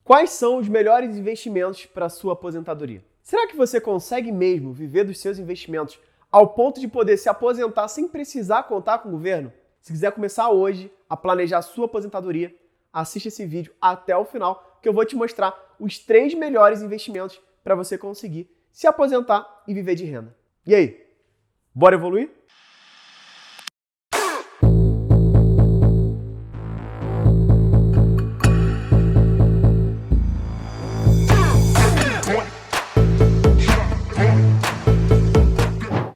Quais são os melhores investimentos para a sua aposentadoria? Será que você consegue mesmo viver dos seus investimentos ao ponto de poder se aposentar sem precisar contar com o governo? Se quiser começar hoje a planejar a sua aposentadoria, assista esse vídeo até o final, que eu vou te mostrar os 3 melhores investimentos para você conseguir se aposentar e viver de renda. E aí, bora evoluir?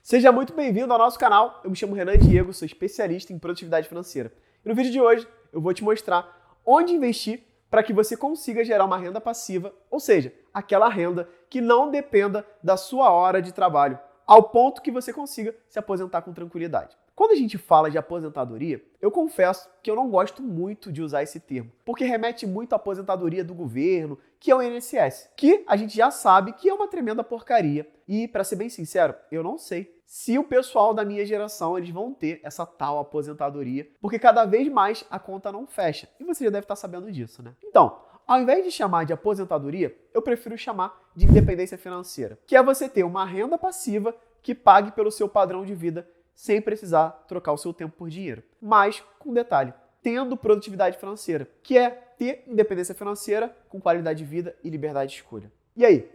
Seja muito bem-vindo ao nosso canal. Eu me chamo Renan Diego, sou especialista em produtividade financeira. E no vídeo de hoje eu vou te mostrar onde investir para que você consiga gerar uma renda passiva, ou seja, aquela renda que não dependa da sua hora de trabalho, ao ponto que você consiga se aposentar com tranquilidade. Quando a gente fala de aposentadoria, eu confesso que eu não gosto muito de usar esse termo, porque remete muito à aposentadoria do governo, que é o INSS, que a gente já sabe que é uma tremenda porcaria. E, para ser bem sincero, eu não sei se o pessoal da minha geração eles vão ter essa tal aposentadoria, porque cada vez mais a conta não fecha. E você já deve estar sabendo disso, né? Então, ao invés de chamar de aposentadoria, eu prefiro chamar de independência financeira, que é você ter uma renda passiva que pague pelo seu padrão de vida sem precisar trocar o seu tempo por dinheiro. Mas, com detalhe, tendo produtividade financeira, que é ter independência financeira com qualidade de vida e liberdade de escolha. E aí,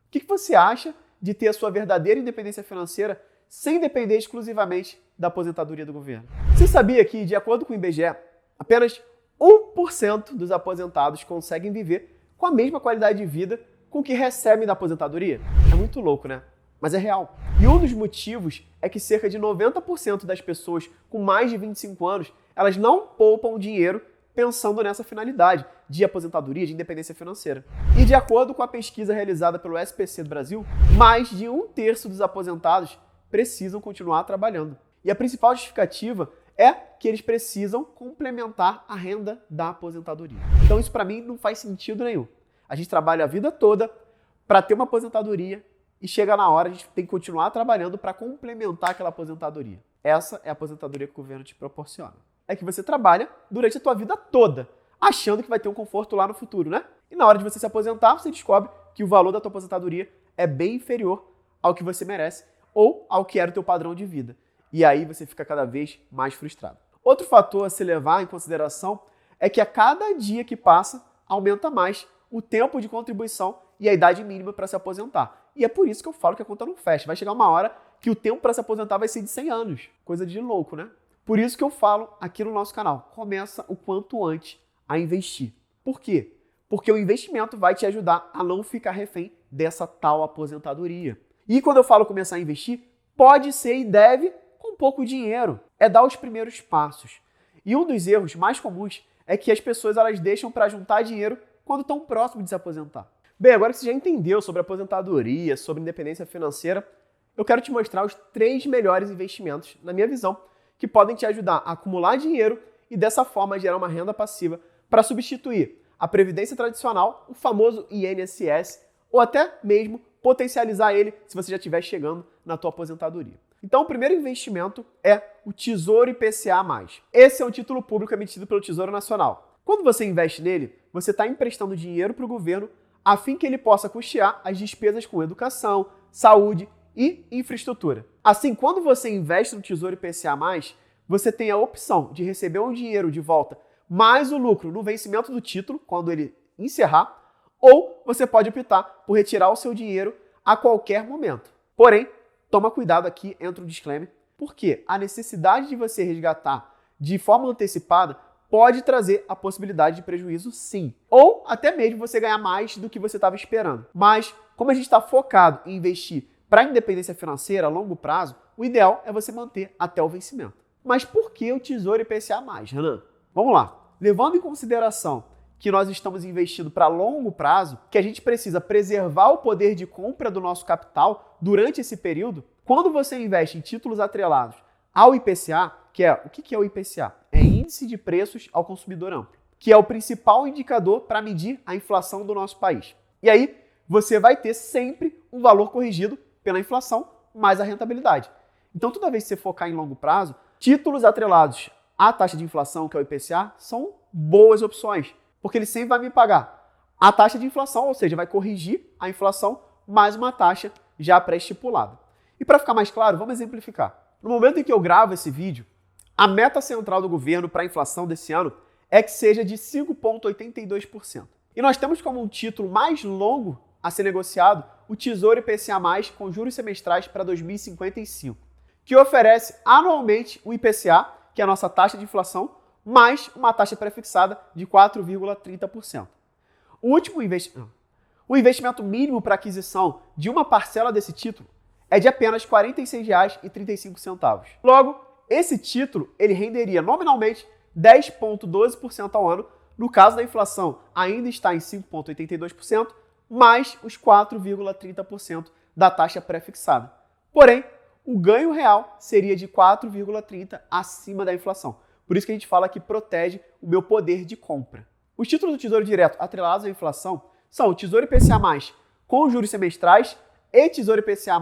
o que você acha de ter a sua verdadeira independência financeira sem depender exclusivamente da aposentadoria do governo? Você sabia que, de acordo com o IBGE, apenas 1% dos aposentados conseguem viver com a mesma qualidade de vida com o que recebem da aposentadoria? É muito louco, né? Mas é real. E um dos motivos é que cerca de 90% das pessoas com mais de 25 anos, elas não poupam dinheiro pensando nessa finalidade de aposentadoria, de independência financeira. E de acordo com a pesquisa realizada pelo SPC do Brasil, mais de 1/3 dos aposentados precisam continuar trabalhando. E a principal justificativa é que eles precisam complementar a renda da aposentadoria. Então isso para mim não faz sentido nenhum. A gente trabalha a vida toda para ter uma aposentadoria e chega na hora a gente tem que continuar trabalhando para complementar aquela aposentadoria. Essa é a aposentadoria que o governo te proporciona. É que você trabalha durante a tua vida toda, achando que vai ter um conforto lá no futuro, né? E na hora de você se aposentar, você descobre que o valor da tua aposentadoria é bem inferior ao que você merece ou ao que era o teu padrão de vida. E aí você fica cada vez mais frustrado. Outro fator a se levar em consideração é que a cada dia que passa, aumenta mais o tempo de contribuição e a idade mínima para se aposentar. E é por isso que eu falo que a conta não fecha. Vai chegar uma hora que o tempo para se aposentar vai ser de 100 anos. Coisa de louco, né? Por isso que eu falo aqui no nosso canal, começa o quanto antes a investir. Por quê? Porque o investimento vai te ajudar a não ficar refém dessa tal aposentadoria. E quando eu falo começar a investir, pode ser e deve com pouco dinheiro. É dar os primeiros passos. E um dos erros mais comuns é que as pessoas elas deixam para juntar dinheiro quando estão próximos de se aposentar. Bem, agora que você já entendeu sobre aposentadoria, sobre independência financeira, eu quero te mostrar os 3 melhores investimentos, na minha visão, que podem te ajudar a acumular dinheiro e dessa forma gerar uma renda passiva para substituir a previdência tradicional, o famoso INSS, ou até mesmo potencializar ele se você já estiver chegando na tua aposentadoria. Então, o primeiro investimento é o Tesouro IPCA+. Esse é um título público emitido pelo Tesouro Nacional. Quando você investe nele, você está emprestando dinheiro para o governo a fim que ele possa custear as despesas com educação, saúde e infraestrutura. Assim, quando você investe no Tesouro IPCA+, você tem a opção de receber um dinheiro de volta mais o lucro no vencimento do título, quando ele encerrar, ou você pode optar por retirar o seu dinheiro a qualquer momento. Porém, toma cuidado aqui, entra um disclaimer, porque a necessidade de você resgatar de forma antecipada pode trazer a possibilidade de prejuízo sim. Ou até mesmo você ganhar mais do que você estava esperando. Mas, como a gente está focado em investir para a independência financeira a longo prazo, o ideal é você manter até o vencimento. Mas por que o Tesouro IPCA+, Renan? Vamos lá. Levando em consideração que nós estamos investindo para longo prazo, que a gente precisa preservar o poder de compra do nosso capital durante esse período, quando você investe em títulos atrelados ao IPCA, que é o que é o IPCA? É Índice de Preços ao Consumidor Amplo, que é o principal indicador para medir a inflação do nosso país. E aí, você vai ter sempre um valor corrigido pela inflação mais a rentabilidade. Então, toda vez que você focar em longo prazo, títulos atrelados à taxa de inflação, que é o IPCA, são boas opções, porque ele sempre vai me pagar a taxa de inflação, ou seja, vai corrigir a inflação mais uma taxa já pré-estipulada. E para ficar mais claro, vamos exemplificar. No momento em que eu gravo esse vídeo, a meta central do governo para a inflação desse ano é que seja de 5,82%. E nós temos como um título mais longo a ser negociado o Tesouro IPCA+, com juros semestrais para 2055, que oferece anualmente o IPCA, que é a nossa taxa de inflação, mais uma taxa prefixada de 4,30%. O investimento mínimo para aquisição de uma parcela desse título é de apenas R$ 46,35. Logo, esse título ele renderia nominalmente 10,12% ao ano, no caso da inflação ainda está em 5,82%, mais os 4,30% da taxa pré-fixada. Porém, o ganho real seria de 4,30% acima da inflação. Por isso que a gente fala que protege o meu poder de compra. Os títulos do Tesouro Direto atrelados à inflação são o Tesouro IPCA+, com juros semestrais e Tesouro IPCA+,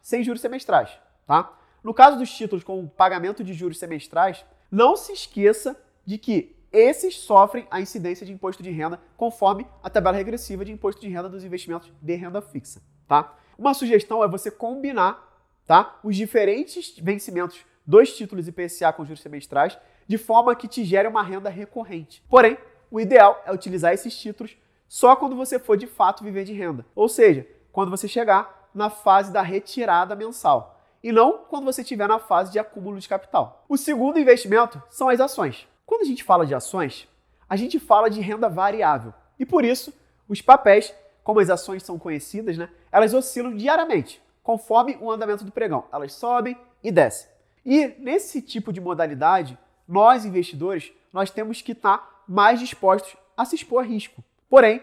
sem juros semestrais. Tá? No caso dos títulos com pagamento de juros semestrais, não se esqueça de que esses sofrem a incidência de imposto de renda conforme a tabela regressiva de imposto de renda dos investimentos de renda fixa. Tá? Uma sugestão é você combinar, tá, os diferentes vencimentos dos títulos IPCA com juros semestrais de forma que te gere uma renda recorrente. Porém, o ideal é utilizar esses títulos só quando você for de fato viver de renda. Ou seja, quando você chegar na fase da retirada mensal. E não quando você estiver na fase de acúmulo de capital. O segundo investimento são as ações. Quando a gente fala de ações, a gente fala de renda variável. E por isso, os papéis, como as ações são conhecidas, né, elas oscilam diariamente, conforme o andamento do pregão. Elas sobem e descem. E nesse tipo de modalidade, nós investidores, nós temos que estar mais dispostos a se expor a risco. Porém,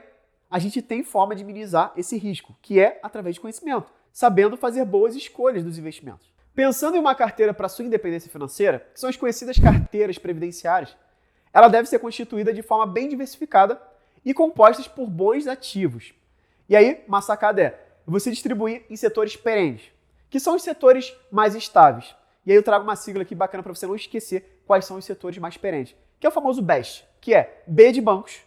a gente tem forma de minimizar esse risco, que é através de conhecimento, sabendo fazer boas escolhas dos investimentos. Pensando em uma carteira para sua independência financeira, que são as conhecidas carteiras previdenciárias, ela deve ser constituída de forma bem diversificada e compostas por bons ativos. E aí, uma sacada é você distribuir em setores perenes, que são os setores mais estáveis. E aí eu trago uma sigla aqui bacana para você não esquecer quais são os setores mais perenes, que é o famoso BEST, que é B de bancos,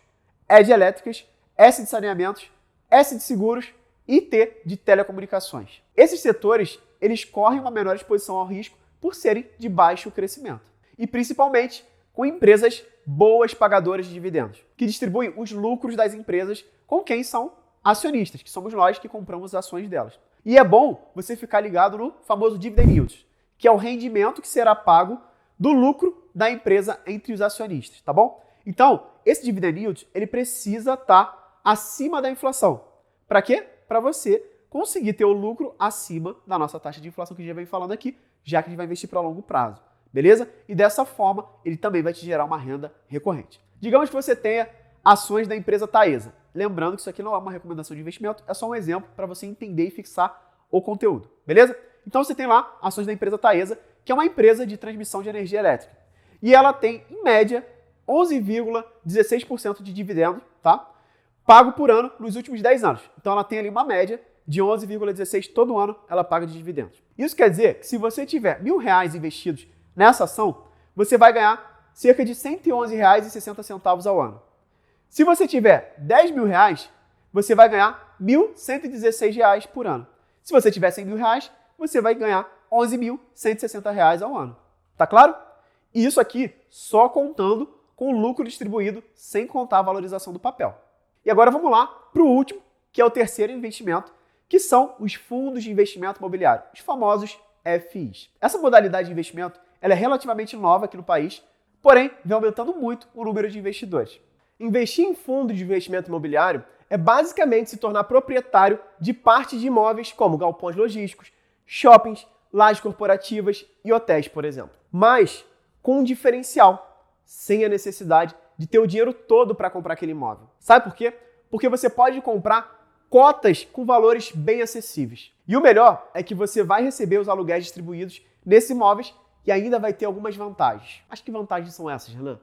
E de elétricas, S de saneamentos, S de seguros e T de telecomunicações. Esses setores, eles correm uma menor exposição ao risco por serem de baixo crescimento. E principalmente com empresas boas pagadoras de dividendos, que distribuem os lucros das empresas com quem são acionistas, que somos nós que compramos as ações delas. E é bom você ficar ligado no famoso dividend yield, que é o rendimento que será pago do lucro da empresa entre os acionistas, tá bom? Então, esse dividend yield, ele precisa estar acima da inflação. Para quê? Para você conseguir ter o lucro acima da nossa taxa de inflação que a gente já vem falando aqui, já que a gente vai investir para longo prazo, beleza? E dessa forma, ele também vai te gerar uma renda recorrente. Digamos que você tenha ações da empresa Taesa. Lembrando que isso aqui não é uma recomendação de investimento, é só um exemplo para você entender e fixar o conteúdo, beleza? Então você tem lá ações da empresa Taesa, que é uma empresa de transmissão de energia elétrica. E ela tem, em média, 11,16% de dividendo, tá? Pago por ano nos últimos 10 anos. Então ela tem ali uma média de 11,16% todo ano ela paga de dividendos. Isso quer dizer que se você tiver R$1.000 investidos nessa ação, você vai ganhar cerca de R$ 111,60 ao ano. Se você tiver R$10.000, você vai ganhar R$ 1.116 por ano. Se você tiver R$100.000, você vai ganhar R$ 11.160 ao ano. Tá claro? E isso aqui só contando com o lucro distribuído, sem contar a valorização do papel. E agora vamos lá para o último, que é o terceiro investimento, que são os fundos de investimento imobiliário, os famosos FIs. Essa modalidade de investimento ela é relativamente nova aqui no país, porém vem aumentando muito o número de investidores. Investir em fundo de investimento imobiliário é basicamente se tornar proprietário de parte de imóveis como galpões logísticos, shoppings, lajes corporativas e hotéis, por exemplo. Mas com um diferencial, sem a necessidade de ter o dinheiro todo para comprar aquele imóvel. Sabe por quê? Porque você pode comprar cotas com valores bem acessíveis. E o melhor é que você vai receber os aluguéis distribuídos nesses imóveis e ainda vai ter algumas vantagens. Mas que vantagens são essas, Renan?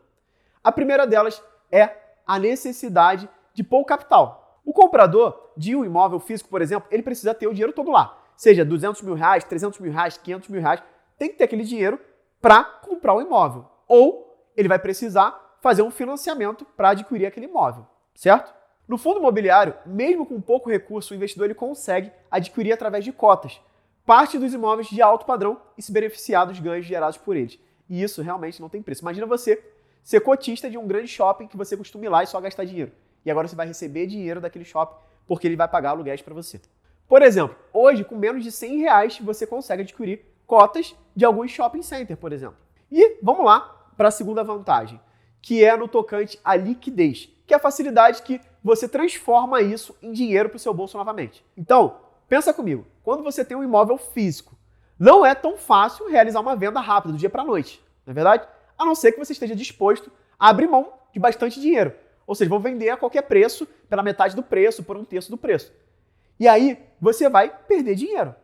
A primeira delas é a necessidade de pouco capital. O comprador de um imóvel físico, por exemplo, ele precisa ter o dinheiro todo lá. Seja R$200.000, R$300.000, R$500.000, tem que ter aquele dinheiro para comprar o imóvel. Ou ele vai precisar fazer um financiamento para adquirir aquele imóvel, certo? No fundo imobiliário, mesmo com pouco recurso, o investidor ele consegue adquirir através de cotas parte dos imóveis de alto padrão e se beneficiar dos ganhos gerados por eles. E isso realmente não tem preço. Imagina você ser cotista de um grande shopping que você costuma ir lá e só gastar dinheiro. E agora você vai receber dinheiro daquele shopping porque ele vai pagar aluguéis para você. Por exemplo, hoje, com menos de R$100, você consegue adquirir cotas de alguns shopping center, por exemplo. E vamos lá para a segunda vantagem, que é no tocante à liquidez, que é a facilidade que você transforma isso em dinheiro para o seu bolso novamente. Então, pensa comigo, quando você tem um imóvel físico, não é tão fácil realizar uma venda rápida, do dia para a noite, não é verdade? A não ser que você esteja disposto a abrir mão de bastante dinheiro. Ou seja, vou vender a qualquer preço, pela metade do preço, por um terço do preço. E aí, você vai perder dinheiro.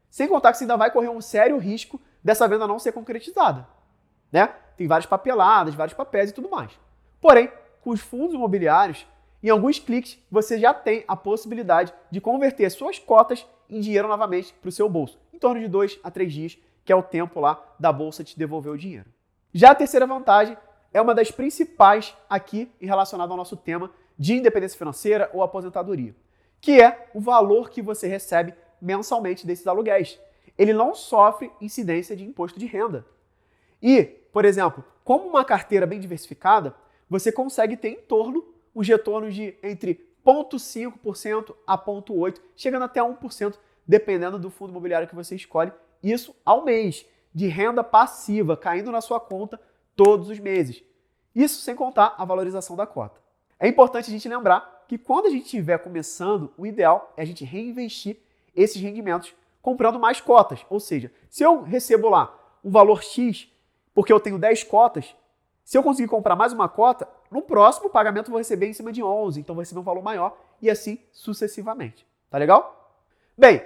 Sem contar que você ainda vai correr um sério risco dessa venda não ser concretizada, né? Tem várias papeladas, vários papéis e tudo mais. Porém, com os fundos imobiliários, em alguns cliques, você já tem a possibilidade de converter suas cotas em dinheiro novamente para o seu bolso, em torno de 2 a 3 dias, que é o tempo lá da bolsa te devolver o dinheiro. Já a terceira vantagem é uma das principais aqui relacionada ao nosso tema de independência financeira ou aposentadoria, que é o valor que você recebe mensalmente desses aluguéis. Ele não sofre incidência de imposto de renda. E, por exemplo, como uma carteira bem diversificada, você consegue ter em torno os retornos de entre 0,5% a 0,8%, chegando até 1%, dependendo do fundo imobiliário que você escolhe. Isso ao mês, de renda passiva, caindo na sua conta todos os meses. Isso sem contar a valorização da cota. É importante a gente lembrar que quando a gente estiver começando, o ideal é a gente reinvestir esses rendimentos comprando mais cotas. Ou seja, se eu recebo lá um valor X porque eu tenho 10 cotas, se eu conseguir comprar mais uma cota, no próximo pagamento eu vou receber em cima de 11, então vou receber um valor maior e assim sucessivamente. Tá legal? Bem,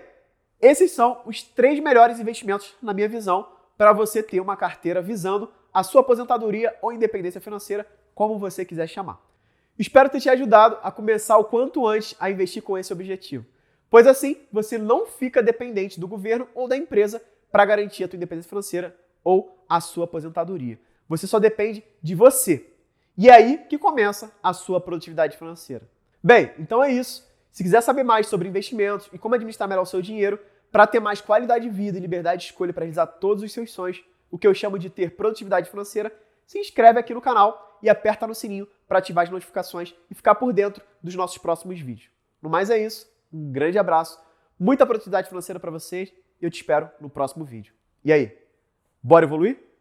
esses são os 3 melhores investimentos, na minha visão, para você ter uma carteira visando a sua aposentadoria ou independência financeira, como você quiser chamar. Espero ter te ajudado a começar o quanto antes a investir com esse objetivo, pois assim você não fica dependente do governo ou da empresa para garantir a tua independência financeira ou a sua aposentadoria. Você só depende de você. E é aí que começa a sua produtividade financeira. Bem, então é isso. Se quiser saber mais sobre investimentos e como administrar melhor o seu dinheiro, para ter mais qualidade de vida e liberdade de escolha para realizar todos os seus sonhos, o que eu chamo de ter produtividade financeira, se inscreve aqui no canal e aperta no sininho para ativar as notificações e ficar por dentro dos nossos próximos vídeos. No mais é isso, um grande abraço, muita produtividade financeira para vocês e eu te espero no próximo vídeo. E aí, bora evoluir?